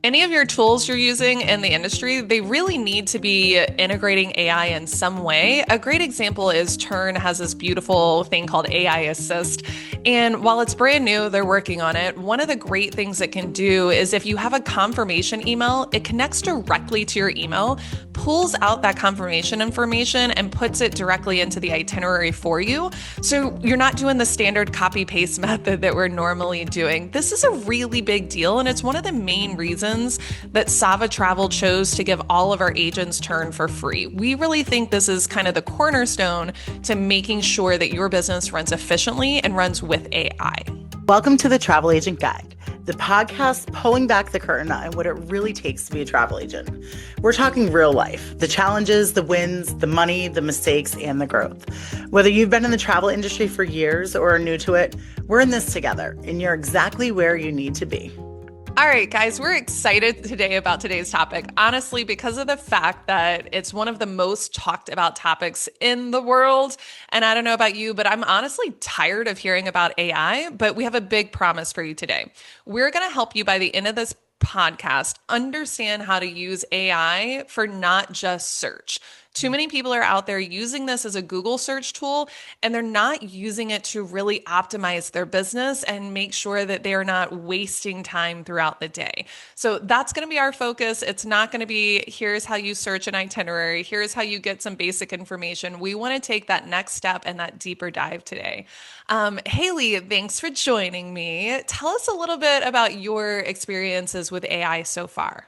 Any of your tools you're using in the industry, they really need to be integrating AI in some way. A great example is Tern has this beautiful thing called AI Assist. And while it's brand new, they're working on it. One of the great things it can do is if you have a confirmation email, it connects directly to your email, pulls out that confirmation information, and puts it directly into the itinerary for you. So you're not doing the standard copy paste method that we're normally doing. This is a really big deal, and it's one of the main reasons that Sava Travel chose to give all of our agents Tern for free. We really think this is kind of the cornerstone to making sure that your business runs efficiently and runs with AI. Welcome to the Travel Agent Guide, the podcast pulling back the curtain on what it really takes to be a travel agent. We're talking real life, the challenges, the wins, the money, the mistakes, and the growth. Whether you've been in the travel industry for years or are new to it, we're in this together, and you're exactly where you need to be. All right, guys, we're excited today about today's topic, honestly, because of the fact that it's one of the most talked about topics in the world. And I don't know about you, but I'm honestly tired of hearing about AI, but we have a big promise for you today. We're going to help you by the end of this podcast understand how to use AI for not just search. Too many people are out there using this as a Google search tool, and they're not using it to really optimize their business and make sure that they are not wasting time throughout the day. So that's going to be our focus. It's not going to be, here's how you search an itinerary, here's how you get some basic information. We want to take that next step and that deeper dive today. Haley, thanks for joining me. Tell us a little bit about your experiences with AI so far.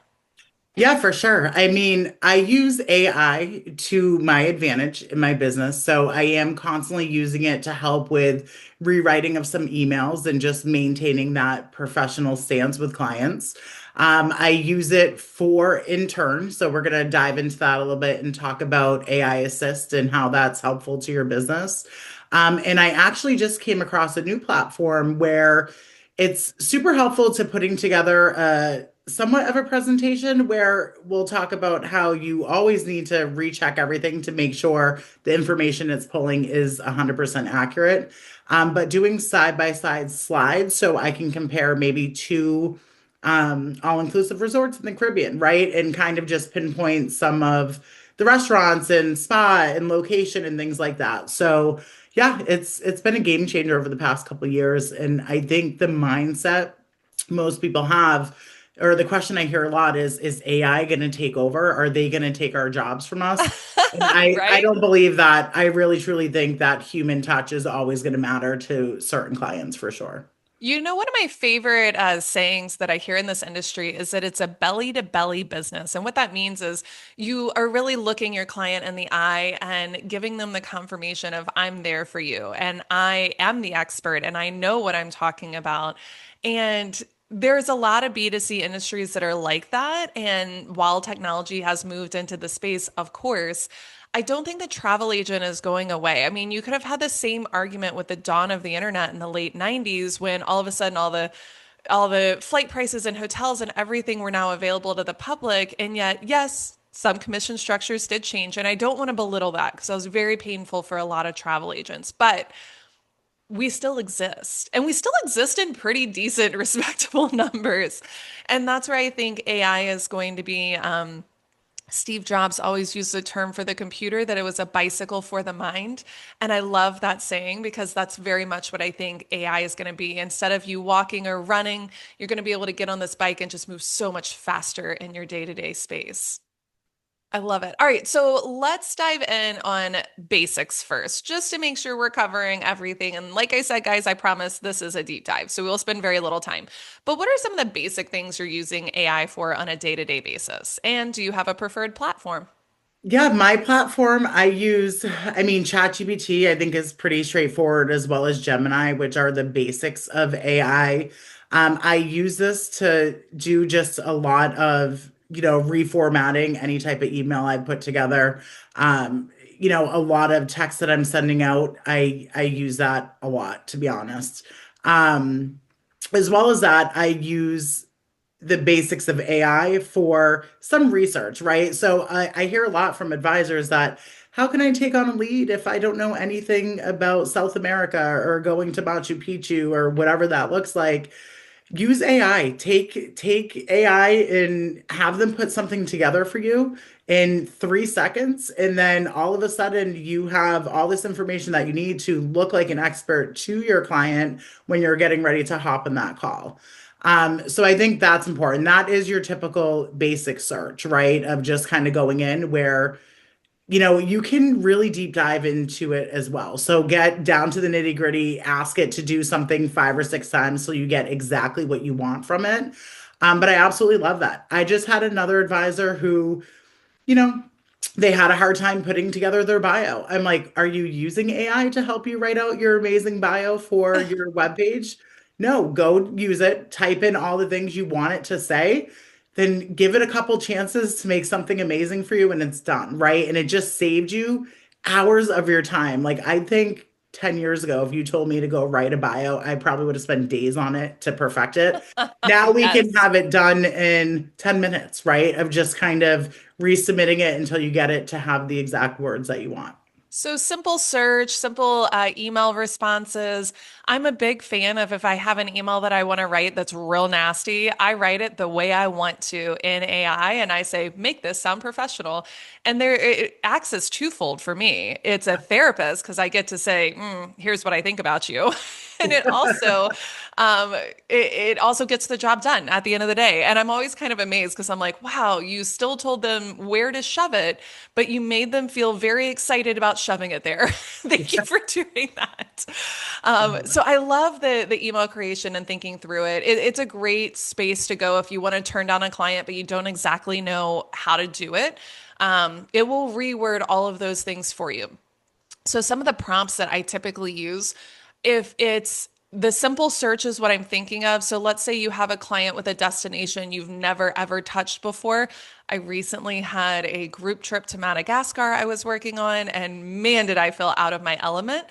Yeah, for sure. I mean, I use AI to my advantage in my business. So I am constantly using it to help with rewriting of some emails and just maintaining that professional stance with clients. I use it for intern. So we're going to dive into that a little bit and talk about AI Assist and how that's helpful to your business. And I actually just came across a new platform where it's super helpful to putting together somewhat of a presentation where we'll talk about how you always need to recheck everything to make sure the information it's pulling is 100% accurate. But doing side by side slides so I can compare maybe two all-inclusive resorts in the Caribbean, right? And kind of just pinpoint some of the restaurants and spa and location and things like that. So yeah, it's been a game changer over the past couple of years. And I think the mindset most people have, or the question I hear a lot is AI going to take over? Are they going to take our jobs from us? And I Right? don't believe that. I really truly think that human touch is always going to matter to certain clients for sure. You know, one of my favorite sayings that I hear in this industry is that it's a belly to belly business. And what that means is you are really looking your client in the eye and giving them the confirmation of, I'm there for you and I am the expert and I know what I'm talking about. And there's a lot of B2C industries that are like that. And while technology has moved into the space, of course, I don't think the travel agent is going away. I mean, you could have had the same argument with the dawn of the internet in the late 90s when all of a sudden all the flight prices and hotels and everything were now available to the public. And yet, yes, some commission structures did change. And I don't want to belittle that because that was very painful for a lot of travel agents. But we still exist and we still exist in pretty decent, respectable numbers. And that's where I think AI is going to be. Steve Jobs always used the term for the computer that it was a bicycle for the mind. And I love that saying because that's very much what I think AI is going to be. Instead of you walking or running, you're going to be able to get on this bike and just move so much faster in your day-to-day space. I love it. All right, so let's dive in on basics first, just to make sure we're covering everything. And like I said, guys, I promise this is a deep dive, so we'll spend very little time. But what are some of the basic things you're using AI for on a day-to-day basis? And do you have a preferred platform? Yeah, my platform I use, I mean, ChatGPT, I think is pretty straightforward, as well as Gemini, which are the basics of AI. I use this to do just a lot of, reformatting any type of email I put together. A lot of text that I'm sending out, I use that a lot, to be honest. As well as that, I use the basics of AI for some research, right? So I hear a lot from advisors that how can I take on a lead if I don't know anything about South America or going to Machu Picchu or whatever that looks like? Use AI. Take AI and have them put something together for you in 3 seconds, and then all of a sudden you have all this information that you need to look like an expert to your client when you're getting ready to hop in that call. So I think that's important. That is your typical basic search, right? Of just kind of going in where you can really deep dive into it as well. So get down to the nitty gritty, ask it to do something 5 or 6 times so you get exactly what you want from it. But I absolutely love that. I just had another advisor who, you know, they had a hard time putting together their bio. I'm like, are you using AI to help you write out your amazing bio for your webpage? No, go use it, type in all the things you want it to say, then give it a couple chances to make something amazing for you and it's done, right? And it just saved you hours of your time. Like, I think 10 years ago, if you told me to go write a bio, I probably would have spent days on it to perfect it. Now we can Yes. have it done in 10 minutes, right? Of just kind of resubmitting it until you get it to have the exact words that you want. So simple search, simple email responses. I'm a big fan of if I have an email that I want to write that's real nasty, I write it the way I want to in AI and I say, make this sound professional. And there it acts as twofold for me. It's a therapist because I get to say, here's what I think about you. And um, it also gets the job done at the end of the day. And I'm always kind of amazed because I'm like, wow, you still told them where to shove it, but you made them feel very excited about shoving it there. Thank you for doing that. So I love the email creation and thinking through it. It's a great space to go if you want to turn down a client, but you don't exactly know how to do it. It will reword all of those things for you. So some of the prompts that I typically use, if it's the simple search is what I'm thinking of. So let's say you have a client with a destination you've never ever touched before. I recently had a group trip to Madagascar I was working on, and man, did I feel out of my element.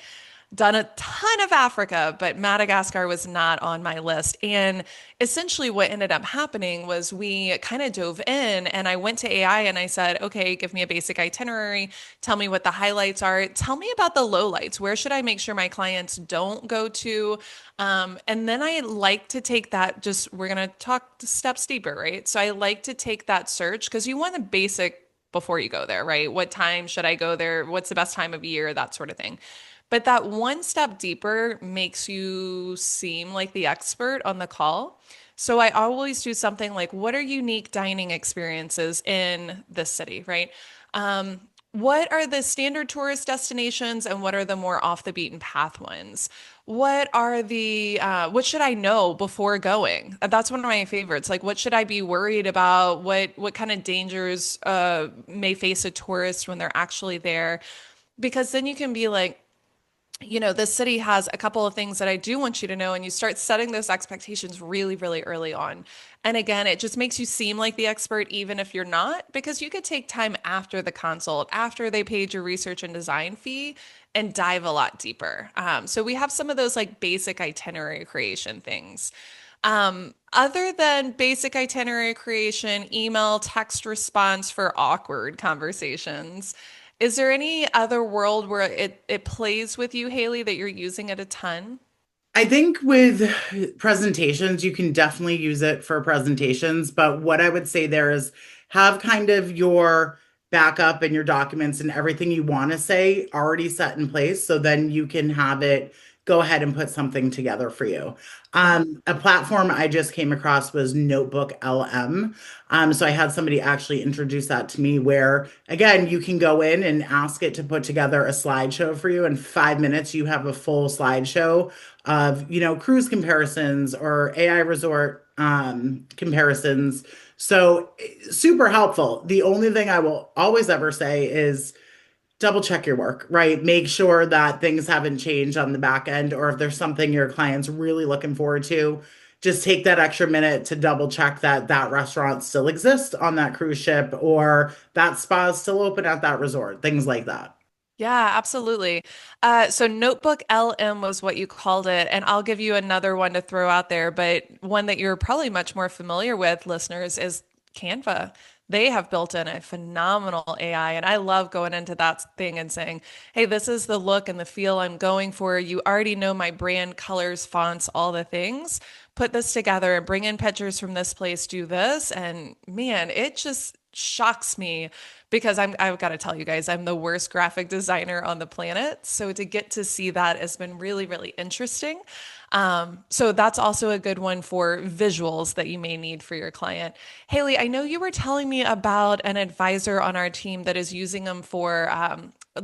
Done a ton of Africa, but Madagascar was not on my list. And essentially, what ended up happening was we kind of dove in, and I went to AI and I said, okay, give me a basic itinerary. Tell me what the highlights are. Tell me about the lowlights. Where should I make sure my clients don't go to? And then I like to take that, just we're going to talk steps deeper, right? So I like to take that search because you want a basic before you go there, right? What time should I go there? What's the best time of year? That sort of thing. But that one step deeper makes you seem like the expert on the call. So I always do something like, what are unique dining experiences in this city, right? What are the standard tourist destinations and what are the more off the beaten path ones? What should I know before going? That's one of my favorites. Like, what should I be worried about? What kind of dangers may face a tourist when they're actually there? Because then you can be like, this city has a couple of things that I do want you to know, and you start setting those expectations really, really early on. And again, it just makes you seem like the expert, even if you're not, because you could take time after the consult, after they paid your research and design fee, and dive a lot deeper. So we have some of those like basic itinerary creation things. Other than basic itinerary creation, email, text response for awkward conversations. Is there any other world where it plays with you, Haley, that you're using it a ton? I think with presentations, you can definitely use it for presentations. But what I would say there is have kind of your backup and your documents and everything you want to say already set in place. So then you can have it go ahead and put something together for you. Yeah. A platform I just came across was Notebook LM. So I had somebody actually introduce that to me where, again, you can go in and ask it to put together a slideshow for you. In 5 minutes, you have a full slideshow of, cruise comparisons or AI resort comparisons. So super helpful. The only thing I will always ever say is double check your work, right? Make sure that things haven't changed on the back end, or if there's something your client's really looking forward to, just take that extra minute to double check that that restaurant still exists on that cruise ship or that spa is still open at that resort, things like that. Yeah, absolutely. So Notebook LM was what you called it, and I'll give you another one to throw out there, but one that you're probably much more familiar with, listeners, is Canva. They have built in a phenomenal AI, and I love going into that thing and saying, "Hey, this is the look and the feel I'm going for. You already know my brand, colors, fonts, all the things, put this together and bring in pictures from this place, do this. And man, it just shocks me because I've got to tell you guys, I'm the worst graphic designer on the planet. So to get to see that has been really, really interesting. So that's also a good one for visuals that you may need for your client. Haley, I know you were telling me about an advisor on our team that is using them for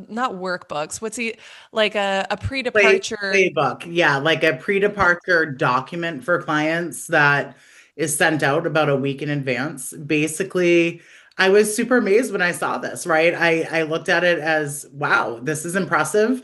not workbooks. What's he like a pre-departure? Playbook. Yeah, like a pre-departure document for clients that is sent out about a week in advance. Basically, I was super amazed when I saw this, right? I looked at it as, wow, this is impressive.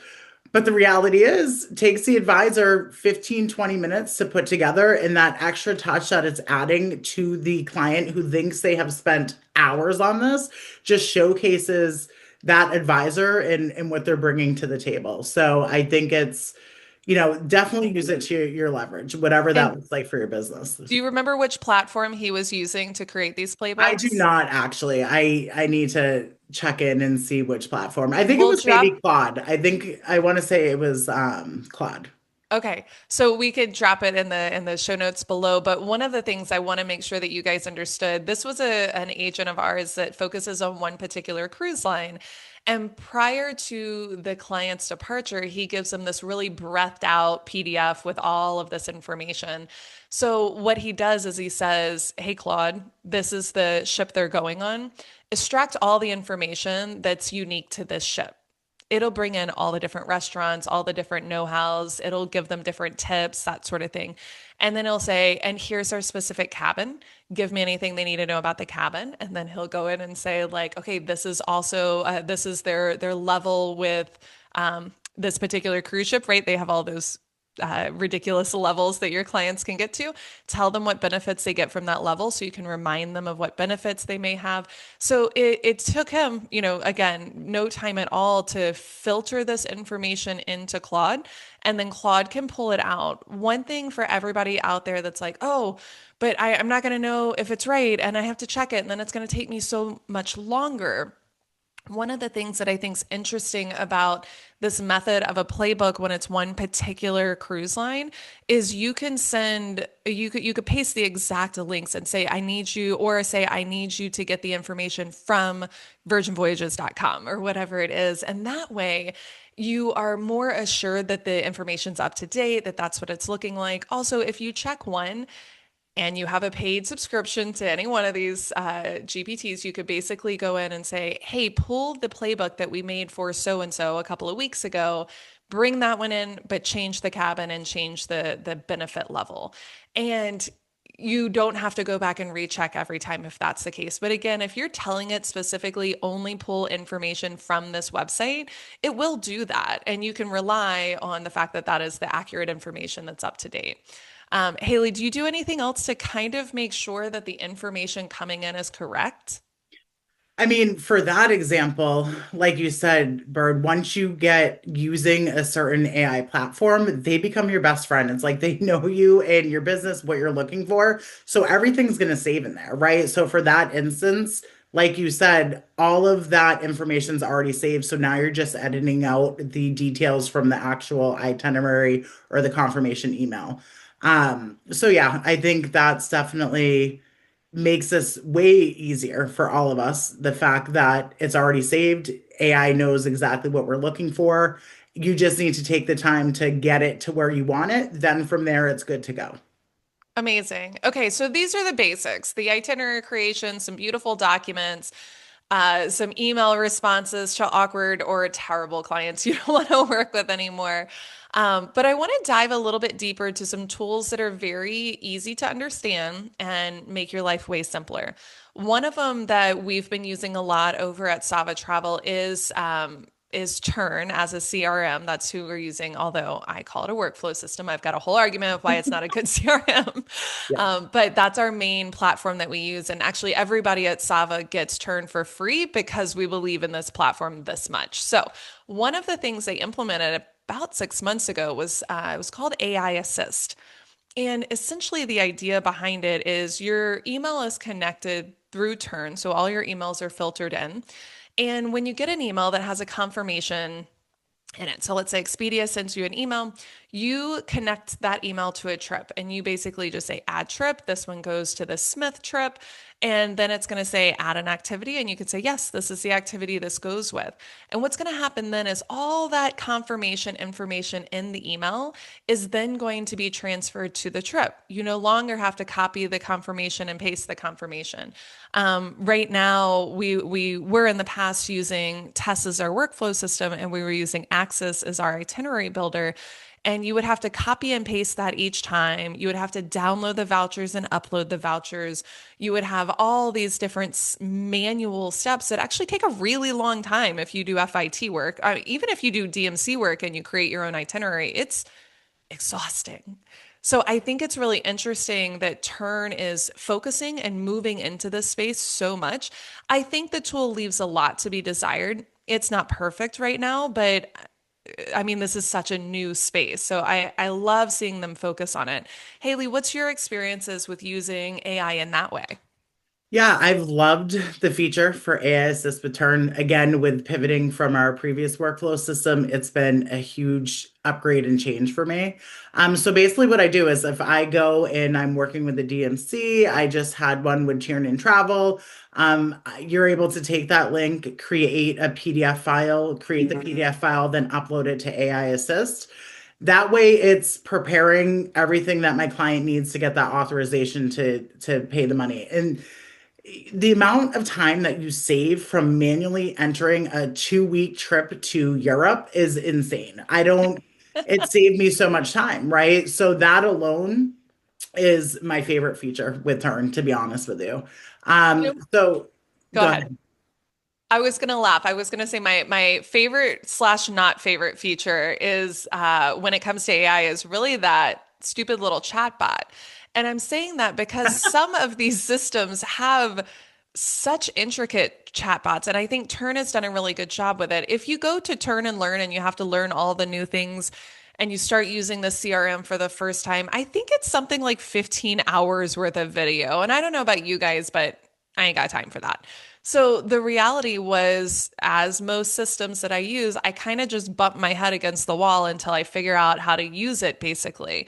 But the reality is, it takes the advisor 15, 20 minutes to put together, and that extra touch that it's adding to the client who thinks they have spent hours on this just showcases that advisor and what they're bringing to the table. So I think it's, definitely use it to your leverage, whatever that And looks like for your business. do you remember which platform he was using to create these I do playbooks? not actually. I need to check in and see which platform. I think it We'll was maybe drop. Claude. I want to say it was Claude. Okay, so we could drop it in the show notes below. But one of the things I want to make sure that you guys understood, this was an agent of ours that focuses on one particular cruise line. And prior to the client's departure, he gives them this really breathed out PDF with all of this information. So what he does is he says, "Hey Claude, this is the ship they're going on. Extract all the information that's unique to this ship." It'll bring in all the different restaurants, all the different know-hows. It'll give them different tips, that sort of thing. And then he'll say, and here's our specific cabin. Give me anything they need to know about the cabin. And then he'll go in and say, like, okay, this is also this is their level with this particular cruise ship, right? They have all those ridiculous levels that your clients can get to. Tell them what benefits they get from that level so you can remind them of what benefits they may have. So it took him, again, no time at all to filter this information into Claude, and then Claude can pull it out. One thing for everybody out there that's like, oh, but I'm not going to know if it's right and I have to check it and then it's going to take me so much longer. One of the things that I think is interesting about this method of a playbook when it's one particular cruise line is you could paste the exact links and say I need you or say I need you to get the information from virginvoyages.com or whatever it is, and that way you are more assured that the information's up to date, that that's what it's looking like. Also, if you check one and you have a paid subscription to any one of these GPTs, you could basically go in and say, hey, pull the playbook that we made for so and so a couple of weeks ago, bring that one in, but change the cabin and change the benefit level. And you don't have to go back and recheck every time if that's the case. But again, if you're telling it specifically only pull information from this website, it will do that. And you can rely on the fact that that is the accurate information that's up to date. Haley, do you do anything else to kind of make sure that the information coming in is correct? I mean, for that example, like you said, Bird, once you get using a certain AI platform, they become your best friend. It's like they know you and your business, what you're looking for. So everything's going to save in there, right? So for that instance, like you said, all of that information's already saved. So now you're just editing out the details from the actual itinerary or the confirmation email. So yeah, I think that's definitely makes this way easier for all of us. The fact that it's already saved, AI knows exactly what we're looking for. You just need to take the time to get it to where you want it. Then from there, it's good to go. Amazing. Okay, so these are the basics, the itinerary creation, some beautiful documents, some email responses to awkward or terrible clients you don't want to work with anymore. But I want to dive a little bit deeper to some tools that are very easy to understand and make your life way simpler. One of them that we've been using a lot over at Sava Travel is Tern as a CRM. That's who we're using, although I call it a workflow system. I've got a whole argument of why it's not a good CRM. Yeah. But that's our main platform that we use. And actually, everybody at Sava gets Tern for free because we believe in this platform this much. So, one of the things they implemented about 6 months ago was it was called AI Assist. And essentially, the idea behind it is your email is connected through Tern. So, all your emails are filtered in. And when you get an email that has a confirmation in it, so let's say Expedia sends you an email, You connect that email to a trip and you basically just say add trip. This one goes to the Smith trip. And then it's going to say add an activity. And you can say, yes, this is the activity this goes with. And what's going to happen then is all that confirmation information in the email is then going to be transferred to the trip. You no longer have to copy the confirmation and paste the confirmation. Right now, we were in the past using Tess as our workflow system, and we were using Axis as our itinerary builder. And you would have to copy and paste that each time. You would have to download the vouchers and upload the vouchers. You would have all these different manual steps that actually take a really long time if you do FIT work. Even if you do DMC work and you create your own itinerary, it's exhausting. So I think it's really interesting that Tern is focusing and moving into this space so much. I think the tool leaves a lot to be desired. It's not perfect right now, but I mean, this is such a new space. So I love seeing them focus on it. Haley, what's your experiences with using AI in that way? Yeah, I've loved the feature for AI Assist with Turn. Again, with pivoting from our previous workflow system, it's been a huge upgrade and change for me. So basically what I do is if I go and I'm working with the DMC, I just had one with Tern and Travel. You're able to take that link, create a PDF file, create the PDF file, then upload it to AI Assist. That way it's preparing everything that my client needs to get that authorization to pay the money. And the amount of time that you save from manually entering a 2 week trip to Europe is insane. It saved me so much time, right? So that alone is my favorite feature with Turn, to be honest with you. You know, So go go ahead. ahead. I was gonna laugh. I was gonna say my favorite slash not favorite feature is when it comes to AI is really that stupid little chat bot. And I'm saying that because some of these systems have such intricate chatbots, and I think Turn has done a really good job with it. If you go to Turn and Learn and you have to learn all the new things and you start using the CRM for the first time, I think it's something like 15 hours worth of video. And I don't know about you guys, but I ain't got time for that. So the reality was, as most systems that I use, I kind of just bump my head against the wall until I figure out how to use it, basically.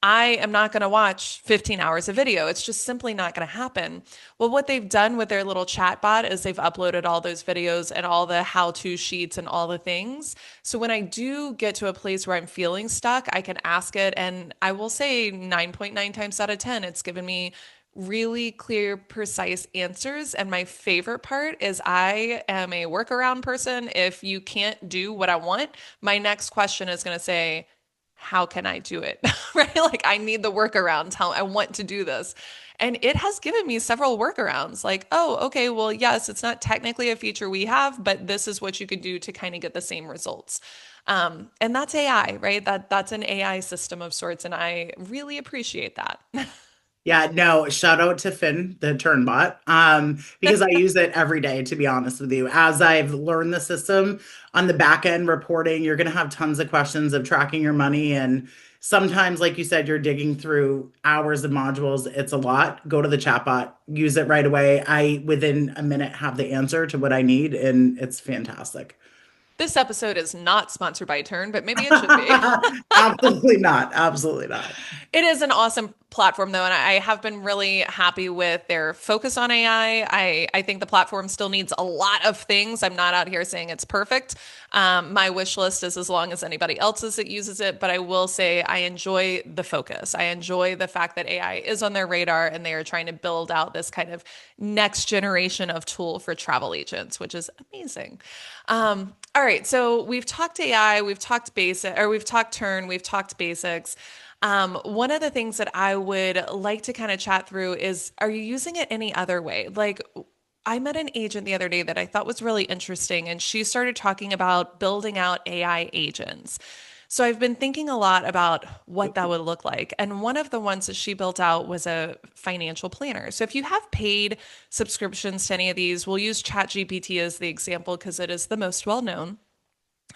I am not going to watch 15 hours of video. It's just simply not going to happen. Well, what they've done with their little chat bot is they've uploaded all those videos and all the how-to sheets and all the things. So when I do get to a place where I'm feeling stuck, I can ask it. And I will say 9.9 times out of 10, it's given me really clear, precise answers. And my favorite part is I am a workaround person. If you can't do what I want, my next question is going to say, how can I do it? Right? Like I need the workarounds. How I want to do this. And it has given me several workarounds like, oh, okay, well, yes, it's not technically a feature we have, but this is what you could do to kind of get the same results. And that's AI, right? That's an AI system of sorts. And I really appreciate that. Yeah, no, shout out to Finn, the Turnbot, because I use it every day, to be honest with you. As I've learned the system on the back end reporting, you're going to have tons of questions of tracking your money. And sometimes, like you said, you're digging through hours of modules. It's a lot. Go to the chatbot, use it right away. Within a minute, have the answer to what I need, and it's fantastic. This episode is not sponsored by Tern, but maybe it should be. Absolutely not. Absolutely not. It is an awesome platform though, and I have been really happy with their focus on AI. I think the platform still needs a lot of things. I'm not out here saying it's perfect. My wish list is as long as anybody else's that uses it, but I will say I enjoy the focus. I enjoy the fact that AI is on their radar and they are trying to build out this kind of next generation of tool for travel agents, which is amazing. All right, so we've talked AI, we've talked basic, or we've talked Turn, we've talked basics. One of the things that I would like to kind of chat through is, are you using it any other way? Like, I met an agent the other day that I thought was really interesting, and she started talking about building out AI agents. So I've been thinking a lot about what that would look like. And one of the ones that she built out was a financial planner. So if you have paid subscriptions to any of these, we'll use ChatGPT as the example because it is the most well known.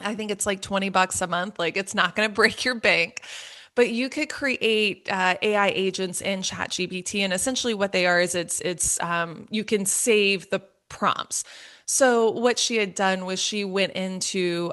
I think it's like 20 bucks a month. Like it's not going to break your bank. But you could create AI agents in ChatGPT, and essentially what they are is it's you can save the prompts. So what she had done was she went into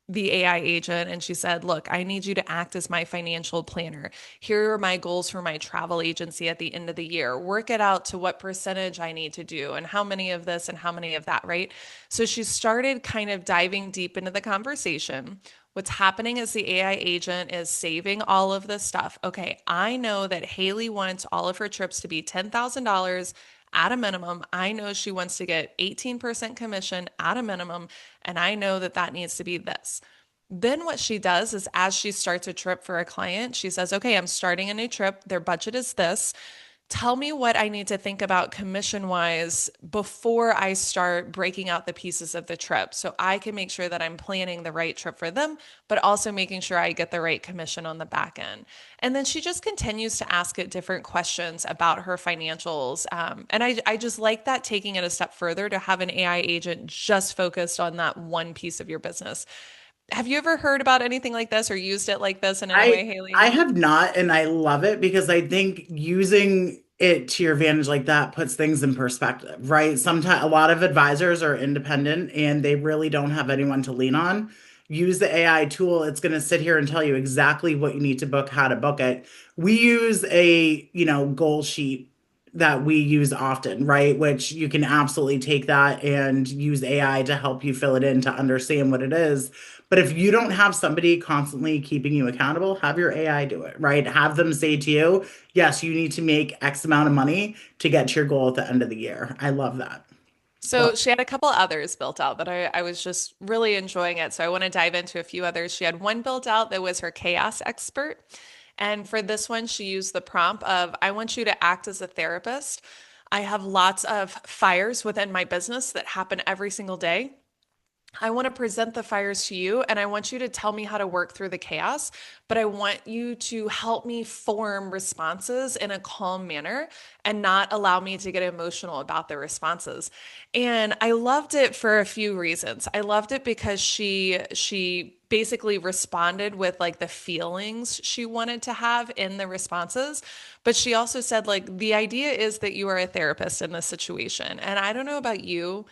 the AI agent and she said, "Look, I need you to act as my financial planner. Here are my goals for my travel agency at the end of the year. Work it out to what percentage I need to do and how many of this and how many of that," right? So she started kind of diving deep into the conversation. What's happening is the AI agent is saving all of this stuff. Okay, I know that Haley wants all of her trips to be $10,000 at a minimum. I know she wants to get 18% commission at a minimum, and I know that that needs to be this. Then what she does is as she starts a trip for a client, she says, "Okay, I'm starting a new trip. Their budget is this. Tell me what I need to think about commission wise before I start breaking out the pieces of the trip so I can make sure that I'm planning the right trip for them, but also making sure I get the right commission on the back end." And then she just continues to ask it different questions about her financials. And I just like that, taking it a step further to have an AI agent just focused on that one piece of your business. Have you ever heard about anything like this or used it like this in any I way, Haley? I have not, and I love it because I think using it to your advantage like that puts things in perspective, right? Sometimes a lot of advisors are independent and they really don't have anyone to lean on. Use the AI tool, it's going to sit here and tell you exactly what you need to book, how to book it. We use a, goal sheet that we use often, right? Which you can absolutely take that and use AI to help you fill it in to understand what it is. But if you don't have somebody constantly keeping you accountable, have your AI do it, right? Have them say to you, yes, you need to make X amount of money to get to your goal at the end of the year. I love that. So Well, she had a couple others built out that I was just really enjoying it. So I want to dive into a few others. She had one built out that was her chaos expert. And for this one, she used the prompt of, "I want you to act as a therapist. I have lots of fires within my business that happen every single day. I want to present the fires to you and I want you to tell me how to work through the chaos, but I want you to help me form responses in a calm manner and not allow me to get emotional about the responses." And I loved it for a few reasons. I loved it because she basically responded with like the feelings she wanted to have in the responses, but she also said like the idea is that you are a therapist in this situation. And I don't know about you,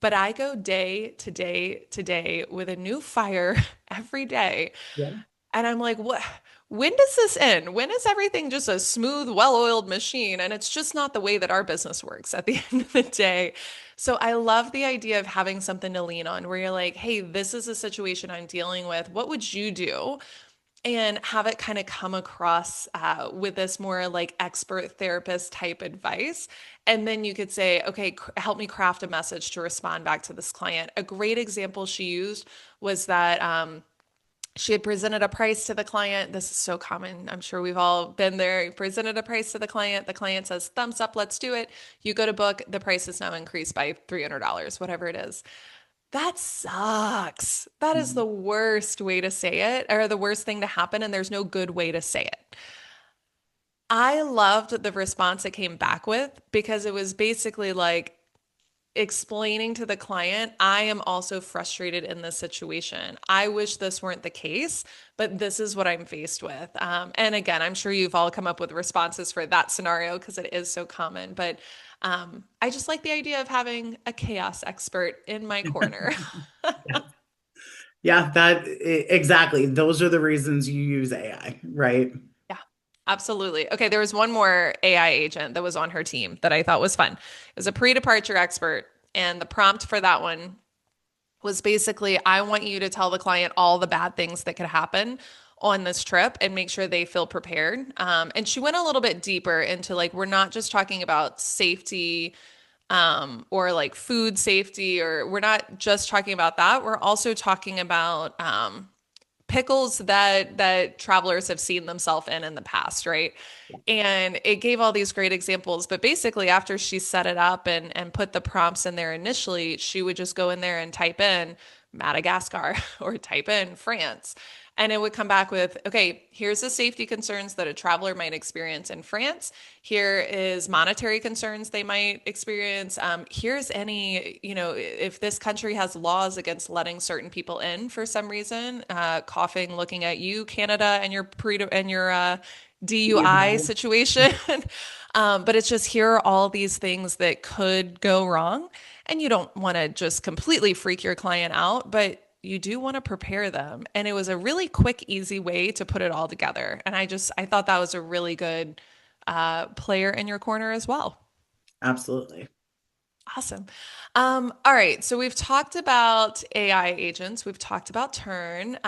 but I go day to day to day with a new fire every day. yeah. And I'm like, what? When does this end? When is everything just a smooth, well-oiled machine? And it's just not the way that our business works at the end of the day. So I love the idea of having something to lean on where you're like, "Hey, this is a situation I'm dealing with. What would you do?" And have it kind of come across with this more like expert therapist type advice. And then you could say, "Okay, help me craft a message to respond back to this client." A great example she used was that she had presented a price to the client. This is so common. I'm sure we've all been there. You presented a price to the client. The client says, "Thumbs up, let's do it." You go to book, the price is now increased by $300, whatever it is. That sucks. That is the worst way to say it, or the worst thing to happen, and there's no good way to say it. I loved the response it came back with because it was basically like explaining to the client, "I am also frustrated in this situation. I wish this weren't the case, but this is what I'm faced with." And again, I'm sure you've all come up with responses for that scenario because it is so common. But I just like the idea of having a chaos expert in my corner. Yeah. Yeah, exactly. Those are the reasons you use AI, right? Yeah, absolutely. Okay, there was one more AI agent that was on her team that I thought was fun. It was a pre-departure expert, and the prompt for that one was basically, "I want you to tell the client all the bad things that could happen on this trip and make sure they feel prepared." And she went a little bit deeper into like, we're not just talking about safety or like food safety, or we're not just talking about that. We're also talking about pickles that travelers have seen themselves in the past, right? And it gave all these great examples, but basically after she set it up and put the prompts in there initially, she would just go in there and type in Madagascar or type in France. And it would come back with, "Okay, here's the safety concerns that a traveler might experience in France. Here is monetary concerns they might experience. Here's any, if this country has laws against letting certain people in for some reason, coughing, looking at you, Canada, and your DUI Yeah. situation." But it's just, here are all these things that could go wrong. And you don't want to just completely freak your client out, but you do want to prepare them. And it was a really quick, easy way to put it all together. And I thought that was a really good player in your corner as well. Absolutely. Awesome. All right. So we've talked about AI agents. We've talked about Tern.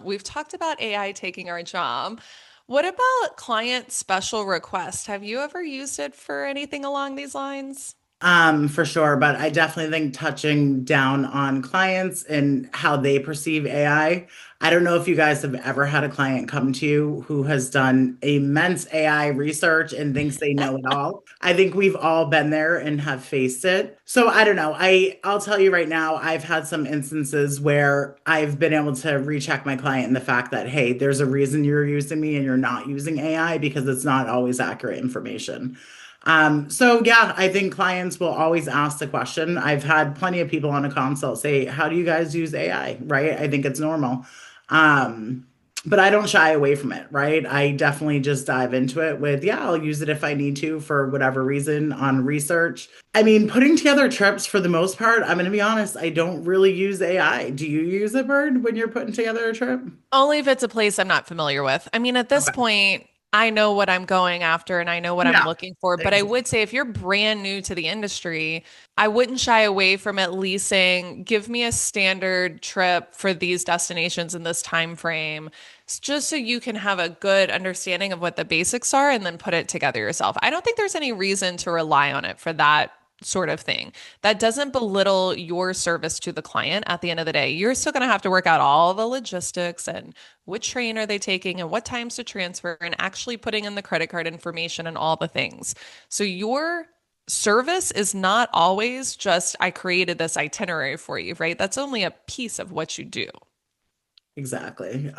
We've talked about AI taking our job. What about client special request? Have you ever used it for anything along these lines? For sure, but I definitely think touching down on clients and how they perceive AI. I don't know if you guys have ever had a client come to you who has done immense AI research and thinks they know it all. I think we've all been there and have faced it. So I don't know. I'll tell you right now, I've had some instances where I've been able to recheck my client in the fact that, hey, there's a reason you're using me and you're not using AI because it's not always accurate information. So yeah, I think clients will always ask the question. I've had plenty of people on a consult say, "How do you guys use AI?" Right? I think it's normal. Um, but I don't shy away from it, right? I definitely just dive into it with, yeah, I'll use it if I need to for whatever reason on research. I mean, putting together trips for the most part, I'm going to be honest, I don't really use AI. Do you use it, Bird, when you're putting together a trip? Only if it's a place I'm not familiar with. I mean, at this Okay. point, I know what I'm going after and I know what I'm Yeah. looking for. But I would Exactly. say if you're brand new to the industry, I wouldn't shy away from at least saying, give me a standard trip for these destinations in this time frame, just so you can have a good understanding of what the basics are and then put it together yourself. I don't think there's any reason to rely on it for that sort of thing. That doesn't belittle your service to the client at the end of the day. You're still going to have to work out all the logistics and which train are they taking and what times to transfer and actually putting in the credit card information and all the things. So your service is not always just, I created this itinerary for you, right? That's only a piece of what you do. Exactly.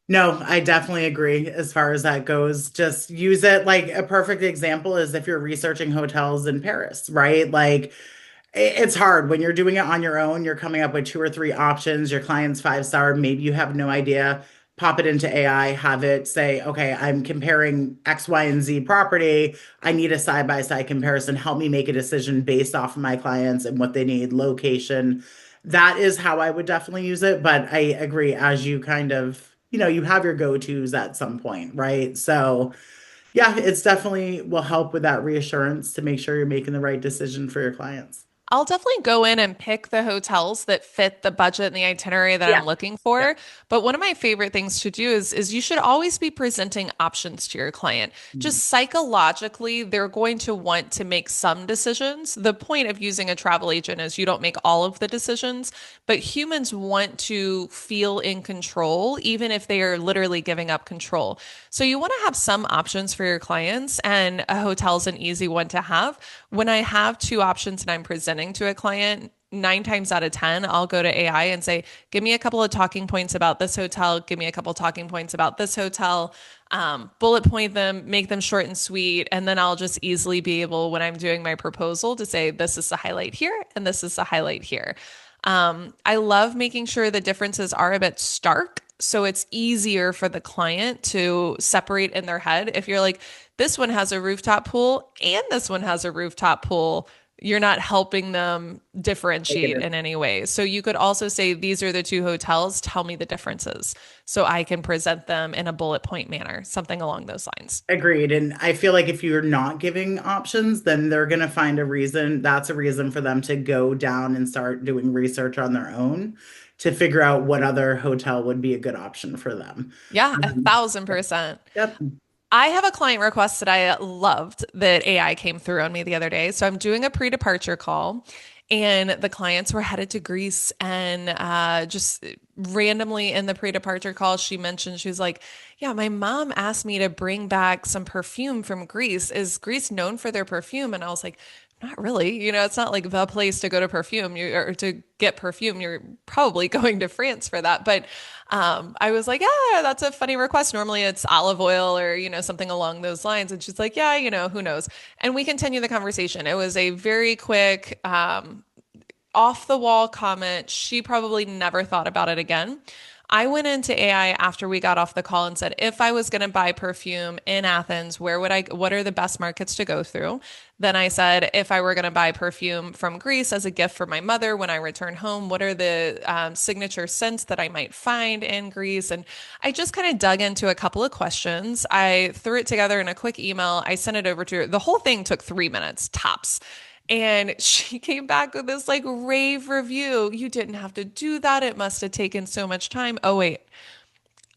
No, I definitely agree as far as that goes. Just use it like a perfect example is if you're researching hotels in Paris, right? Like it's hard when you're doing it on your own. You're coming up with two or three options. Your client's five-star, maybe you have no idea. Pop it into AI, have it say, okay, I'm comparing X, Y, and Z property. I need a side-by-side comparison. Help me make a decision based off of my clients and what they need, location. That is how I would definitely use it. But I agree, as you kind of, you have your go-tos at some point, right? So yeah, it's definitely will help with that reassurance to make sure you're making the right decision for your clients. I'll definitely go in and pick the hotels that fit the budget and the itinerary that Yeah. I'm looking Yeah. for. But one of my favorite things to do is you should always be presenting options to your client. Mm. Just psychologically, they're going to want to make some decisions. The point of using a travel agent is you don't make all of the decisions, but humans want to feel in control, even if they are literally giving up control. So you want to have some options for your clients, and a hotel is an easy one to have. When I have two options and I'm presenting to a client, 9 times out of 10, I'll go to AI and say, give me a couple of talking points about this hotel. Give me a couple of talking points about this hotel. Bullet point them, make them short and sweet. And then I'll just easily be able, when I'm doing my proposal, to say, this is the highlight here and this is the highlight here. I love making sure the differences are a bit stark. So it's easier for the client to separate in their head. If you're like, this one has a rooftop pool and this one has a rooftop pool, you're not helping them differentiate Negative. in any way. So you could also say, these are the two hotels, tell me the differences. So I can present them in a bullet point manner, something along those lines. Agreed. And I feel like if you're not giving options, then they're going to find a reason. That's a reason for them to go down and start doing research on their own to figure out what other hotel would be a good option for them. Yeah, a Um, thousand yep. percent. Yep. I have a client request that I loved that AI came through on me the other day. So I'm doing a pre-departure call, and the clients were headed to Greece. And just randomly in the pre-departure call, she mentioned, she was like, yeah, my mom asked me to bring back some perfume from Greece. Is Greece known for their perfume? And I was like, not really. It's not like the place to go to perfume or to get perfume. You're probably going to France for that. But I was like, yeah, that's a funny request. Normally it's olive oil or, something along those lines. And she's like, yeah, who knows? And we continue the conversation. It was a very quick, off the wall comment. She probably never thought about it again. I went into AI after we got off the call and said, if I was going to buy perfume in Athens, what are the best markets to go through? Then I said, if I were going to buy perfume from Greece as a gift for my mother when I return home, what are the signature scents that I might find in Greece? And I just kind of dug into a couple of questions. I threw it together in a quick email. I sent it over to her. The whole thing took 3 minutes tops. And she came back with this like rave review. You didn't have to do that. It must have taken so much time. Oh, wait.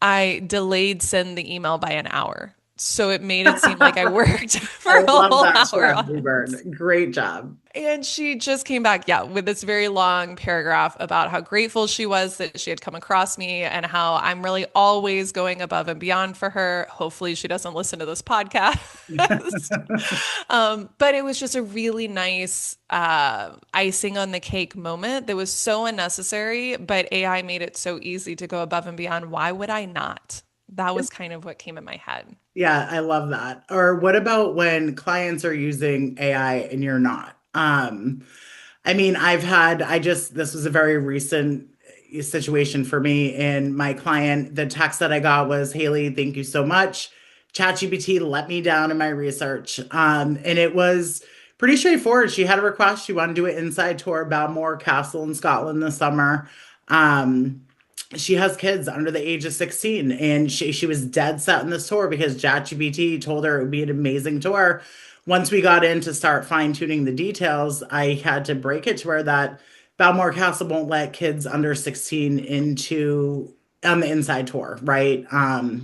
I delayed send the email by an hour. So it made it seem like I worked for I a love whole that hour on strategy, it. Bird. Great job. And she just came back, yeah, with this very long paragraph about how grateful she was that she had come across me and how I'm really always going above and beyond for her. Hopefully, she doesn't listen to this podcast. But it was just a really nice icing on the cake moment that was so unnecessary, but AI made it so easy to go above and beyond. Why would I not? That was kind of what came in my head. Yeah, I love that. Or what about when clients are using AI and you're not? I mean, this was a very recent situation for me and my client. The text that I got was, Haley, thank you so much. ChatGPT let me down in my research. And it was pretty straightforward. She had a request. She wanted to do an inside tour of Balmoral Castle in Scotland this summer. She has kids under the age of 16 and she was dead set in this tour because ChatGPT told her it would be an amazing tour. Once we got in to start fine tuning the details, I had to break it to her that Balmoral Castle won't let kids under 16 into on the inside tour, right?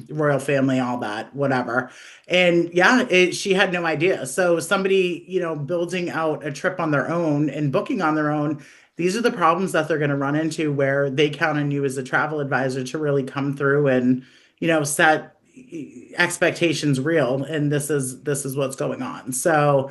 Royal family, all that, whatever. And yeah, she had no idea. So somebody, building out a trip on their own and booking on their own, these are the problems that they're going to run into where they count on you as a travel advisor to really come through and, set expectations real. And this is what's going on. So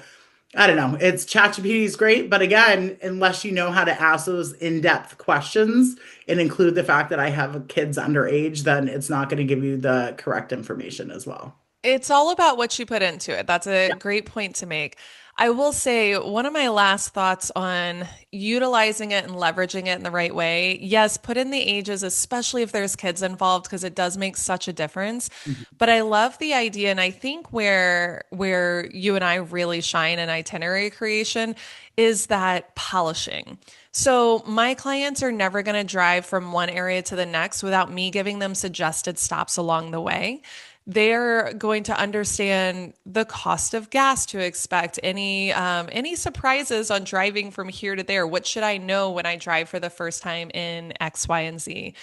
I don't know. It's ChatGPT is great, but again, unless you know how to ask those in-depth questions and include the fact that I have kids underage, then it's not going to give you the correct information as well. It's all about what you put into it. That's a great point to make. I will say one of my last thoughts on utilizing it and leveraging it in the right way. Yes, put in the ages, especially if there's kids involved, because it does make such a difference. But I love the idea, and I think where you and I really shine in itinerary creation is that polishing. So my clients are never going to drive from one area to the next without me giving them suggested stops along the way. They're going to understand the cost of gas to expect, any surprises on driving from here to there. What should I know when I drive for the first time in X, Y, and Z?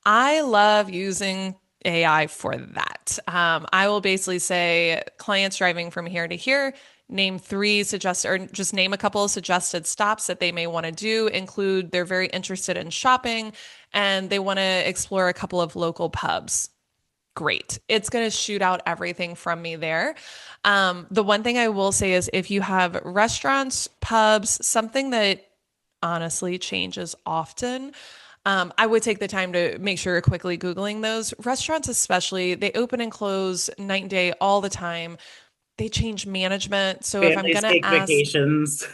I love using AI for that. I will basically say clients driving from here to here, name three suggested, or just name a couple of suggested stops that they may want to do, include they're very interested in shopping and they want to explore a couple of local pubs. Great. It's going to shoot out everything from me there. The one thing I will say is if you have restaurants, pubs, something that honestly changes often, I would take the time to make sure you're quickly Googling those. Restaurants, especially, they open and close night and day all the time. They change management. So if I'm Families going to take ask, vacations.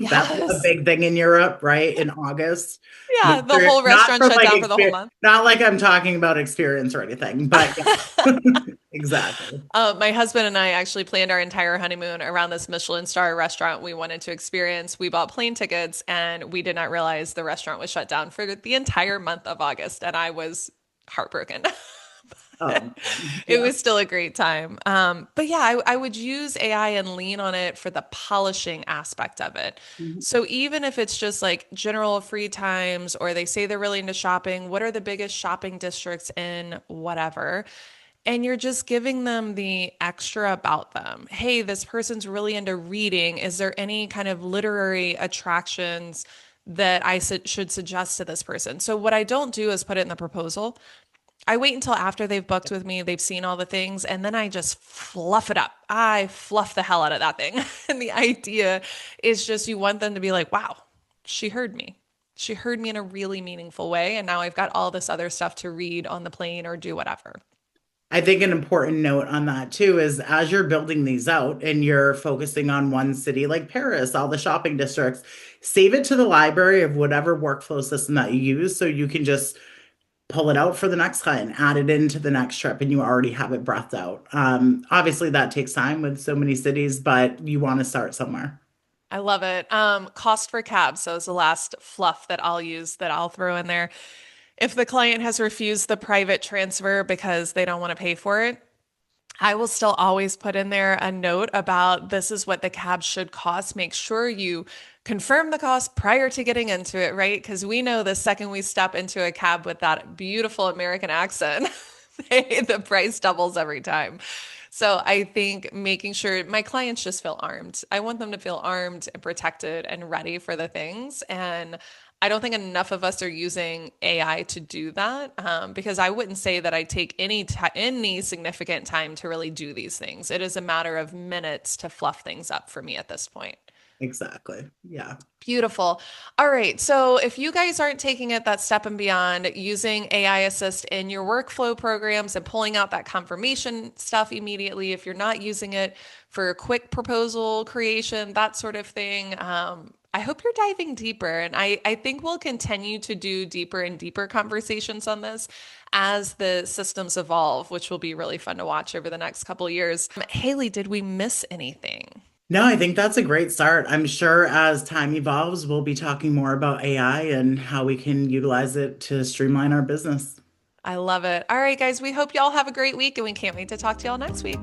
That's a yes, big thing in Europe, right? In August. yeah, the whole Not restaurant from shut like down for the whole experience, month. not like I'm talking about experience or anything, but yeah, exactly. My husband and I actually planned our entire honeymoon around this Michelin star restaurant we wanted to experience. We bought plane tickets and we did not realize the restaurant was shut down for the entire month of August. And I was heartbroken. Oh, It yeah. was still a great time. But yeah, I would use AI and lean on it for the polishing aspect of it. Mhm. So even if it's just like general free times or they say they're really into shopping, what are the biggest shopping districts in whatever? And you're just giving them the extra about them. Hey, this person's really into reading. Is there any kind of literary attractions that should suggest to this person? So, what I don't do is put it in the proposal. I wait until after they've booked with me, they've seen all the things, and then I just fluff it up. I fluff the hell out of that thing. And the idea is just you want them to be like, wow, she heard me. She heard me in a really meaningful way. And now I've got all this other stuff to read on the plane or do whatever. I think an important note on that too is as you're building these out and you're focusing on one city like Paris, all the shopping districts, save it to the library of whatever workflow system that you use so you can just pull it out for the next client, add it into the next trip, and you already have it breathed out. Obviously, that takes time with so many cities, but you want to start somewhere. I love it. Cost for cab. So is the last fluff that I'll use that I'll throw in there. If the client has refused the private transfer because they don't want to pay for it, I will still always put in there a note about this is what the cab should cost. Make sure you confirm the cost prior to getting into it, right? Because we know the second we step into a cab with that beautiful American accent, the price doubles every time. So I think making sure my clients just feel armed. I want them to feel armed and protected and ready for the things. And I don't think enough of us are using AI to do that because I wouldn't say that I take any significant time to really do these things. It is a matter of minutes to fluff things up for me at this point. Exactly. Yeah. Beautiful. All right. So if you guys aren't taking it that step and beyond, using AI Assist in your workflow programs and pulling out that confirmation stuff immediately, if you're not using it for quick proposal creation, that sort of thing, I hope you're diving deeper. And I think we'll continue to do deeper and deeper conversations on this as the systems evolve, which will be really fun to watch over the next couple of years. Haley, did we miss anything? No, I think that's a great start. I'm sure as time evolves, we'll be talking more about AI and how we can utilize it to streamline our business. I love it. All right, guys, we hope y'all have a great week and we can't wait to talk to y'all next week.